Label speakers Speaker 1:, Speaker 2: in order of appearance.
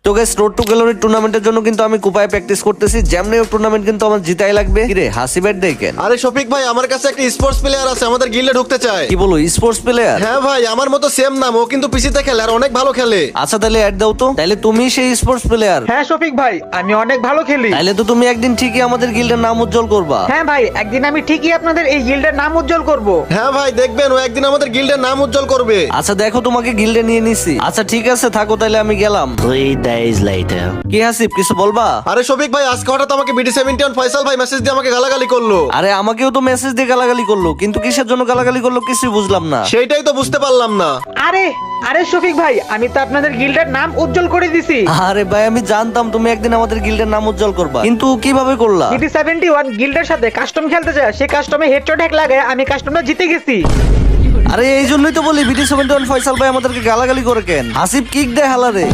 Speaker 1: তো guys road to Glory টুর্নামেন্টের জন্য কিন্তু আমি কুপায় প্র্যাকটিস করতেছি। যেমনি হোক টুর্নামেন্ট কিন্তু আমার জিতাই লাগবে। কিরে হাসিবের দেখেন?
Speaker 2: আরে শফিক ভাই, আমার কাছে একটা স্পোর্টস প্লেয়ার আছে, আমাদের গিল্ডে ঢুকতে চায়।
Speaker 1: কি বলো স্পোর্টস প্লেয়ার?
Speaker 2: হ্যাঁ ভাই, আমার মতো সেম নাম, ও কিন্তু পিসিতে খেলে আর অনেক ভালো খেলে।
Speaker 1: আচ্ছা তাহলে অ্যাড দাও তো। তাহলে তুমি সেই স্পোর্টস প্লেয়ার?
Speaker 3: হ্যাঁ শফিক ভাই, আমি অনেক ভালো খেলি।
Speaker 1: তাহলে তো তুমি একদিন ঠিকই আমাদের গিল্ডের নাম উজ্জ্বল করবা।
Speaker 3: হ্যাঁ ভাই, একদিন আমি ঠিকই আপনাদের এই গিল্ডের নাম উজ্জ্বল করব।
Speaker 2: হ্যাঁ ভাই, দেখবেন ও একদিন আমাদের গিল্ডের নাম উজ্জ্বল করবে।
Speaker 1: আচ্ছা দেখো তোমাকে গিল্ডে নিয়ে নিছি। আচ্ছা ঠিক আছে থাকো, তাহলে আমি গেলাম।
Speaker 4: 3 days later.
Speaker 1: কি হাসিব কিছু বলবা?
Speaker 2: আরে শফিক ভাই, আজকে হঠাৎ আমাকে BD71 ফয়সাল ভাই মেসেজ দিয়ে আমাকে গালাগালি করলো।
Speaker 1: আরে আমাকেও তো মেসেজ দিয়ে গালাগালি করলো, কিন্তু কিসের জন্য গালাগালি করলো কিছুই বুঝলাম না।
Speaker 2: সেইটাই তো বুঝতে পারলাম না।
Speaker 3: আরে আরে শফিক ভাই, আমি তো আপনাদের গিল্ডের নাম উজ্জ্বল করে দিছি।
Speaker 1: আরে ভাই আমি জানতাম তুমি একদিন আমাদের গিল্ডের নাম উজ্জ্বল করবা, কিন্তু কিভাবে করলা?
Speaker 3: BD71 গিল্ডের সাথে কাস্টম খেলতে যায়, সেই কাস্টমে হেডশট হ্যাক লাগায় আমি কাস্টমটা জিতে গেছি।
Speaker 1: আরে এই জন্যই তো বলি BD71 ফয়সাল ভাই আমাদেরকে গালাগালি করে কেন? হাসিব কিক দেয় হালারে।